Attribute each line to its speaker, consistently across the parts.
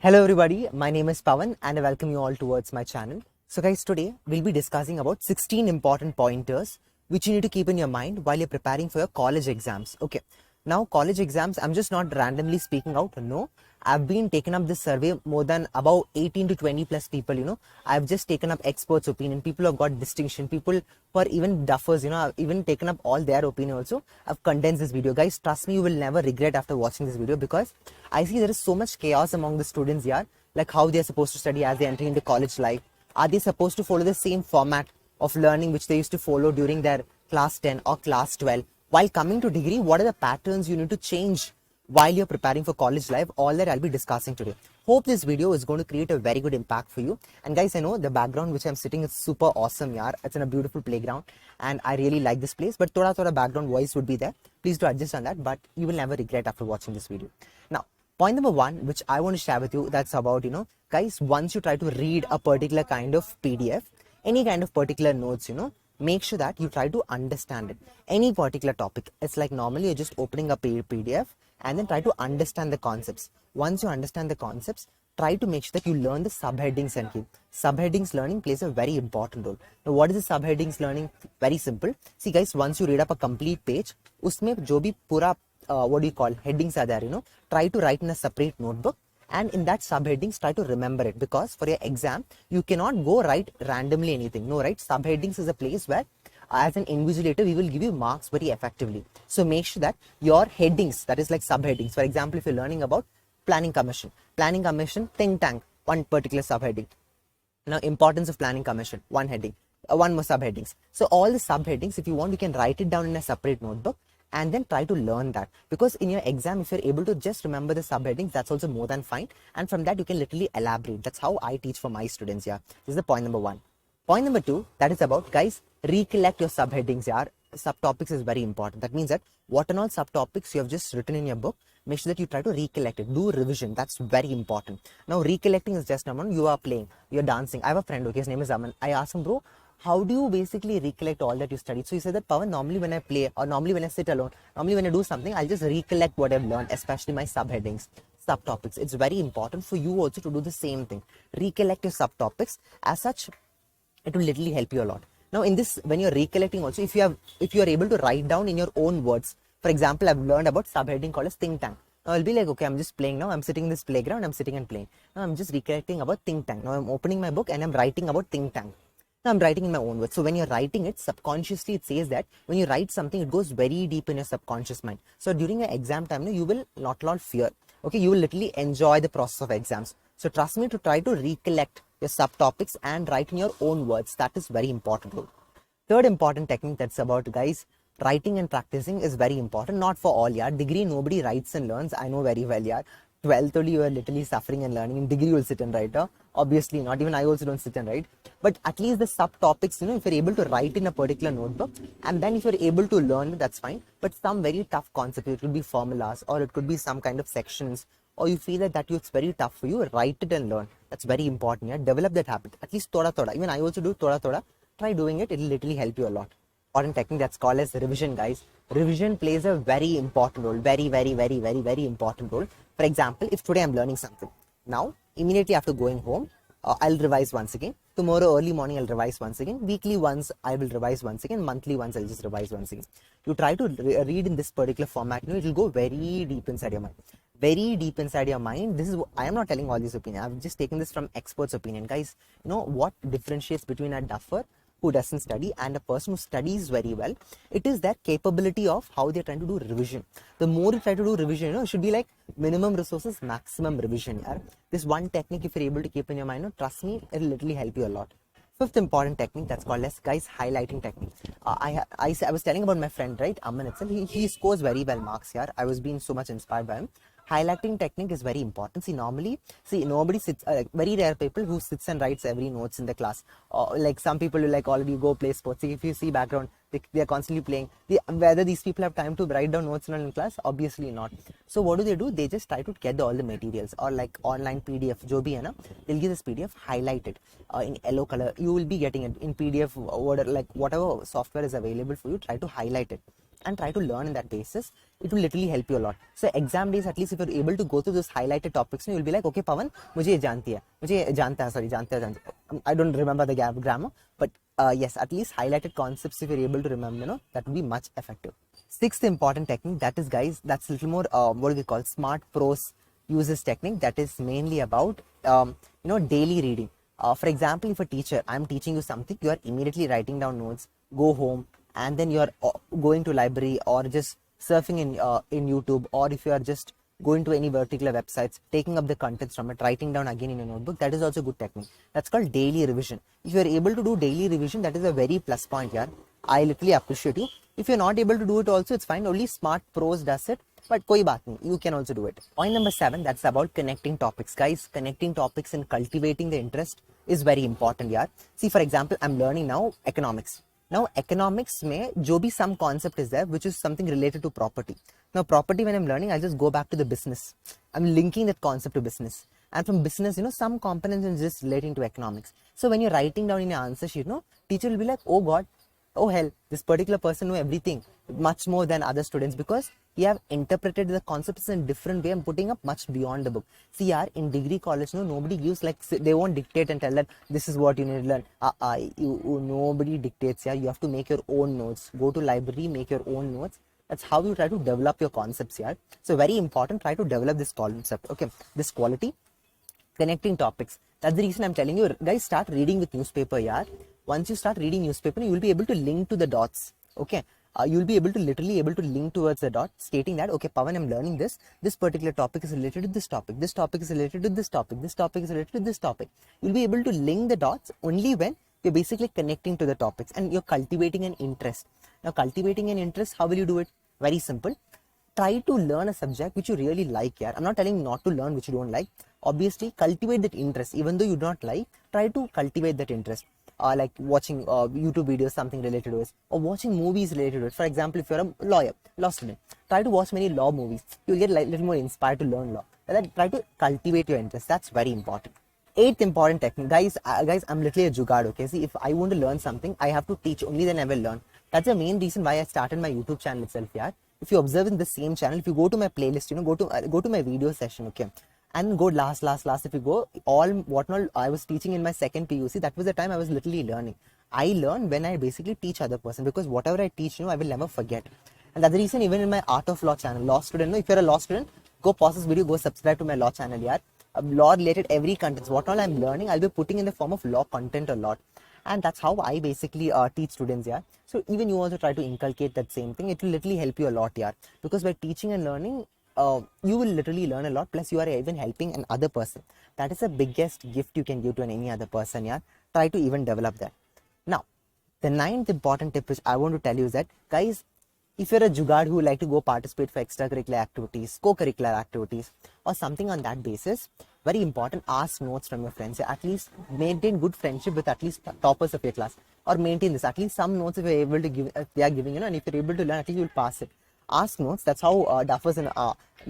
Speaker 1: Hello everybody, my name is Pawan and I welcome you all towards my channel. So guys, today we'll be discussing about 16 important pointers which you need to keep in your mind while you're preparing for your college exams. Okay, now college exams, I'm just not randomly speaking out, no. I've been taken up this survey more than about 18 to 20 plus people. I've just taken up experts' opinion, people who have got distinction, people who are even duffers, I've even taken up all their opinion also. I've condensed this video. Guys, trust me, you will never regret after watching this video because I see there is so much chaos among the students here, like how they are supposed to study as they enter into college life. Are they supposed to follow the same format of learning which they used to follow during their class 10 or class 12? While coming to degree, what are the patterns you need to change while you're preparing for college life? All that I'll be discussing today. Hope this video is going to create a very good impact for you. And guys, I know the background which I'm sitting is super awesome, yaar. It's in a beautiful playground and I really like this place, but thoda background voice would be there. Please do adjust on that, but you will never regret after watching this video. Now, point number one, which I want to share with you, that's about, guys, once you try to read a particular kind of PDF, any kind of particular notes, make sure that you try to understand it. Any particular topic. It's like normally you're just opening a PDF and then try to understand the concepts. Once you understand the concepts, try to make sure that you learn the subheadings and key. Subheadings learning plays a very important role. Now, what is the subheadings learning? Very simple. See guys, once you read up a complete page, usme jo bhi pura headings are there, try to write in a separate notebook. And in that subheadings, try to remember it, because for your exam, you cannot go write randomly anything. No, right? Subheadings is a place where as an invigilator, we will give you marks very effectively. So make sure that your headings, that is like subheadings. For example, if you're learning about planning commission, think tank, one particular subheading. Now, importance of planning commission, one heading, one more subheadings. So all the subheadings, if you want, you can write it down in a separate notebook and then try to learn that, because in your exam, if you're able to just remember the subheadings, that's also more than fine. And from that, you can literally elaborate. That's how I teach for my students. Yeah, this is the point number one. Point number two, that is about, guys, recollect your subheadings. Yeah, subtopics is very important. That means that what and all subtopics you have just written in your book, make sure that you try to recollect it. Do revision. That's very important. Now, recollecting is just number one. You are playing, you're dancing. I have a friend, okay, his name is Aman. I asked him, bro, how do you basically recollect all that you studied? So he said that, Pawan, normally when I play or normally when I sit alone, normally when I do something, I'll just recollect what I've learned, especially my subheadings, subtopics. It's very important for you also to do the same thing. Recollect your subtopics. As such, it will literally help you a lot. Now in this, when you're recollecting also, if you are able to write down in your own words, for example, I've learned about subheading called as think tank. Now I'll be like, okay, I'm just playing now. I'm sitting in this playground. I'm sitting and playing. Now I'm just recollecting about think tank. Now I'm opening my book and I'm writing about think tank. Now I'm writing in my own words. So when you're writing it, subconsciously it says that when you write something, it goes very deep in your subconscious mind. So during your exam time, you will not fear. Okay, you will literally enjoy the process of exams. So trust me to try to recollect your subtopics and write in your own words. That is very important role. Third important technique that's about, guys, writing and practicing is very important. Not for all, yeah. Degree, nobody writes and learns. I know very well, yeah. 12th only you are literally suffering and learning. In degree you will sit and write. Obviously not. Even I also don't sit and write. But at least the subtopics, if you're able to write in a particular notebook and then if you're able to learn, that's fine. But some very tough concepts, it could be formulas or it could be some kind of sections, or you feel that it's very tough for you, write it and learn. That's very important. Yeah, develop that habit. At least thoda. Even I also do thoda. Try doing it. It'll literally help you a lot. Important technique that's called as revision, guys. Revision plays a very important role. Very important role. For example, if today I'm learning something, now immediately after going home, I'll revise once again. Tomorrow early morning I'll revise once again. Weekly once I will revise once again. Monthly once I'll just revise once again. You try to read in this particular format, it will go very deep inside your mind. Very deep inside your mind. This is, I am not telling all this opinion. I've just taken this from experts' opinion, guys. What differentiates between a duffer who doesn't study and a person who studies very well? It is their capability of how they're trying to do revision. The more you try to do revision, it should be like minimum resources, maximum revision. Yeah? This one technique, if you're able to keep in your mind, trust me, it'll literally help you a lot. Fifth important technique, that's called as, guys, highlighting technique. I was telling about my friend, right, Aman itself. He scores very well marks here. I was being so much inspired by him. Highlighting technique is very important. Nobody sits, very rare people who sits and writes every notes in the class. Like some people will already go play sports. See, if you see background, they are constantly playing. Whether these people have time to write down notes in class? Obviously not. So what do? They just try to get all the materials or like online PDF, jo bhi hai na, they'll give this PDF highlighted in yellow color. You will be getting it in PDF, whatever software is available for you. Try to highlight it. and try to learn in that basis. It will literally help you a lot. So exam days, at least if you're able to go through those highlighted topics, you'll be like, okay, Pawan, मुझे ये जानती है, मुझे ये जानता है, sorry, जानता है. I don't remember the grammar, but yes, at least highlighted concepts, if you're able to remember, that would be much effective. Sixth important technique, that is, guys, that's a little more, what do we call, smart prose uses technique. That is mainly about, daily reading. For example, if a teacher, I'm teaching you something, you are immediately writing down notes, go home, and then you're going to library or just surfing in YouTube, or if you are just going to any particular websites, taking up the contents from it, writing down again in a notebook, that is also a good technique. That's called daily revision. If you are able to do daily revision, that is a very plus point here. I literally appreciate you. If you're not able to do it also, it's fine. Only smart pros does it. But koi baat nahi, you can also do it. Point number 7, that's about connecting topics. Guys, connecting topics and cultivating the interest is very important here. See, for example, I'm learning now economics. Now, economics mein jo bhi some concept is there, which is something related to property. Now, property, when I'm learning, I'll just go back to the business. I'm linking that concept to business. And from business, some components are just relating to economics. So, when you're writing down in your answer sheet, teacher will be like, oh God, oh hell, this particular person knows everything, much more than other students, because he have interpreted the concepts in a different way and putting up much beyond the book. See, yaar, in degree college, nobody gives, like, they won't dictate and tell that this is what you need to learn. Nobody dictates. Yeah, you have to make your own notes. Go to library, make your own notes. That's how you try to develop your concepts. Yeah, so very important. Try to develop this concept. Okay, this quality, connecting topics. That's the reason I'm telling you, guys, start reading with newspaper. Yeah, once you start reading newspaper, you will be able to link to the dots. Okay. You'll be literally able to link towards the dot, stating that, okay, Pawan, I'm learning this particular topic is related to this topic is related to this topic is related to this topic. You'll be able to link the dots only when you're basically connecting to the topics and you're cultivating an interest. Now, cultivating an interest, how will you do it? Very simple. Try to learn a subject which you really like. Yeah, I'm not telling you not to learn which you don't like. Obviously, cultivate that interest. Even though you do not like, try to cultivate that interest. Like watching YouTube videos, something related to it, or watching movies related to it. For example, if you're a law student, try to watch many law movies. You'll get a little more inspired to learn law. And then try to cultivate your interest. That's very important. Eighth important technique, guys, I'm literally a jugaad. Okay, see, if I want to learn something, I have to teach. Only then I will learn. That's the main reason why I started my YouTube channel itself. Yeah, if you observe in the same channel, if you go to my playlist, go to my video session. Okay. And go last, if you go, all what all I was teaching in my second PUC, that was the time I was literally learning. I learn when I basically teach other person, because whatever I teach, I will never forget. And that's the reason even in my Art of Law channel, law student, if you're a law student, go pause this video, go subscribe to my law channel. Yeah, law related every content, what all I'm learning, I'll be putting in the form of law content a lot. And that's how I basically teach students. Yeah, so even you also try to inculcate that same thing. It will literally help you a lot. Yeah, because by teaching and learning, you will literally learn a lot, plus you are even helping another person. That is the biggest gift you can give to any other person. Yeah, try to even develop that. Now, the ninth important tip which I want to tell you is that, guys, if you're a jugaad who like to go participate for extracurricular activities, co-curricular activities, or something on that basis, very important, ask notes from your friends. At least maintain good friendship with at least toppers of your class, or maintain this, at least some notes if you're able to give, they are giving, and if you're able to learn, at least you'll pass it. Ask notes. That's how duffers in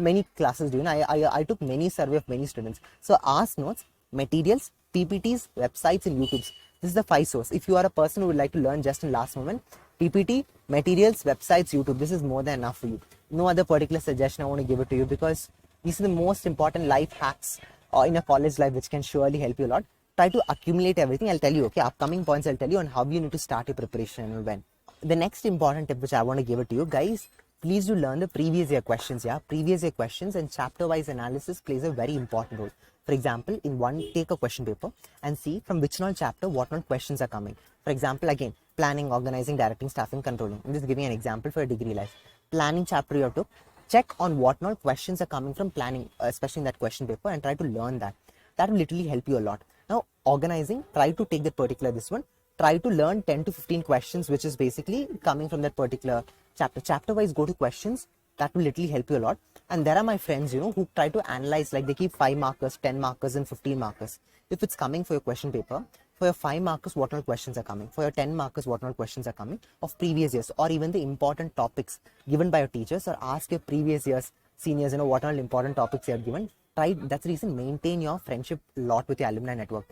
Speaker 1: many classes do. I took many survey of many students. So ask notes, materials, PPTs, websites, and YouTubes. This is the 5 source. If you are a person who would like to learn just in last moment, PPT, materials, websites, YouTube, this is more than enough for you. No other particular suggestion I want to give it to you, because these are the most important life hacks in a college life which can surely help you a lot. Try to accumulate everything. I'll tell you, okay, upcoming points I'll tell you on how you need to start your preparation and when. The next important tip which I want to give it to you, guys, please do learn the previous year questions. Yeah, previous year questions and chapter wise analysis plays a very important role. For example, in one, take a question paper and see from which all chapter what all questions are coming. For example, again, planning, organizing, directing, staffing, controlling. I'm just giving an example for a degree life. Planning chapter you have to check on what all questions are coming from planning, especially in that question paper, and try to learn that. That will literally help you a lot. Now, organizing, try to take that particular this one. Try to learn 10 to 15 questions which is basically coming from that particular chapter wise, go to questions. That will literally help you a lot. And there are my friends, who try to analyze, like they keep 5 markers, 10 markers, and 15 markers. If it's coming for your question paper, for your 5 markers, what all questions are coming? For your 10 markers, what all questions are coming of previous years, or even the important topics given by your teachers, or ask your previous years seniors, what all important topics they are given. Try, that's the reason, maintain your friendship a lot with your alumni network.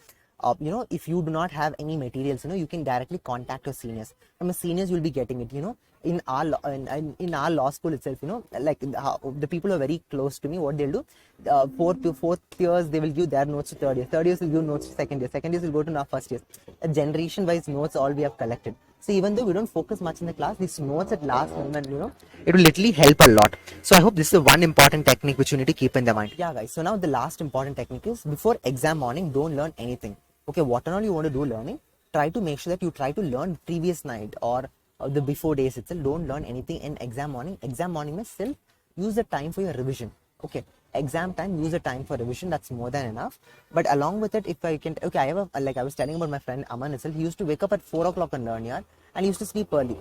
Speaker 1: If you do not have any materials, you can directly contact your seniors. From your seniors, you'll be getting it, in our law school itself, like the people who are very close to me, what they'll do, fourth years they will give their notes to third years will give notes to second years will go to now first years. Generation wise notes all we have collected. So even though we don't focus much in the class, these notes at last moment, it will literally help a lot. So I hope this is one important technique which you need to keep in the mind. Yeah, guys. So now the last important technique is, before exam morning, don't learn anything. Okay, what and all you want to do learning, try to make sure that you try to learn previous night or the before days itself. Don't learn anything in exam morning. Exam morning means still use the time for your revision. Okay, exam time, use the time for revision. That's more than enough. But along with it, if I can, okay, I have like I was telling about my friend Aman itself. He used to wake up at 4 o'clock and learn, yeah, and he used to sleep early.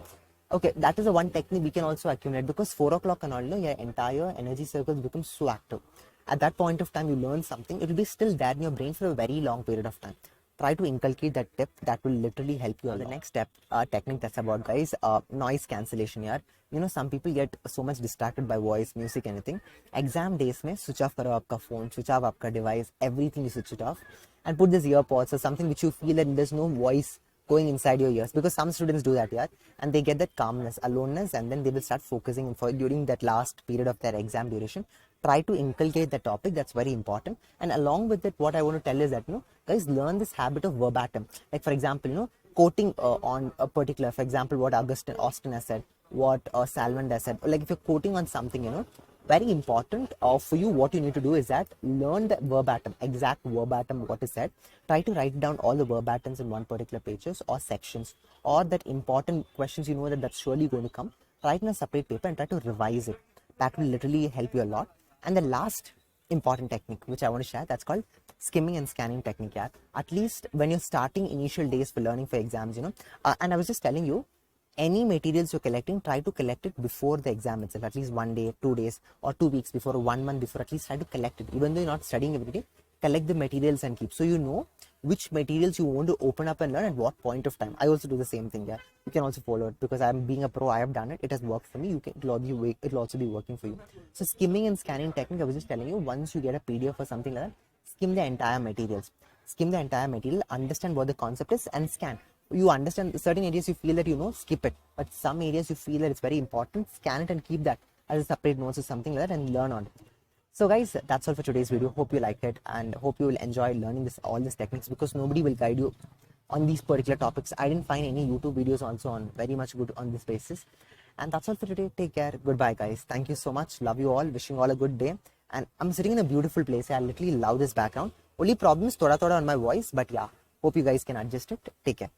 Speaker 1: Okay, that is a one technique we can also accumulate, because 4 o'clock and all, your entire energy circles become so active. At that point of time, you learn something, it will be still there in your brain for a very long period of time. Try to inculcate that tip. That will literally help you. The next step, technique that's about, guys, noise cancellation. Yeah, some people get so much distracted by voice, music, anything. Exam days mein switch off karo aapka phone, switch off aapka device, everything you switch it off, and put this earpods or something which you feel that there's no voice going inside your ears, because some students do that, yeah, and they get that calmness, aloneness, and then they will start focusing for during that last period of their exam duration. Try to inculcate the topic. That's very important. And along with it, what I want to tell is that, guys, learn this habit of verbatim. Like, for example, quoting on a particular, for example, what Austin has said, what Salmond has said. Like, if you're quoting on something, very important for you, what you need to do is that learn the verbatim, exact verbatim what is said. Try to write down all the verbatims in one particular pages or sections, or that important questions that's surely going to come. Write in a separate paper and try to revise it. That will literally help you a lot. And the last important technique which I want to share, that's called skimming and scanning technique. Yeah, at least when you're starting initial days for learning for exams, and I was just telling you, any materials you're collecting, try to collect it before the exam itself, at least 1 day, 2 days, or 2 weeks before, or 1 month before. At least try to collect it. Even though you're not studying every day, collect the materials and keep, so you know which materials you want to open up and learn at what point of time. I also do the same thing. Yeah, you can also follow it, because I'm being a pro, I have done it, it has worked for me. It'll also be working for you. So skimming and scanning technique, I was just telling you, once you get a PDF or something like that, skim the entire materials, understand what the concept is, and scan. You understand certain areas, you feel that skip it, but some areas you feel that it's very important, scan it and keep that as a separate notes or something like that, and learn on it. So guys, that's all for today's video. Hope you liked it, and hope you will enjoy learning all these techniques, because nobody will guide you on these particular topics. I didn't find any YouTube videos also on very much good on this basis. And that's all for today. Take care. Goodbye, guys. Thank you so much. Love you all. Wishing you all a good day. And I'm sitting in a beautiful place. I literally love this background. Only problem is thoda on my voice, but yeah, hope you guys can adjust it. Take care.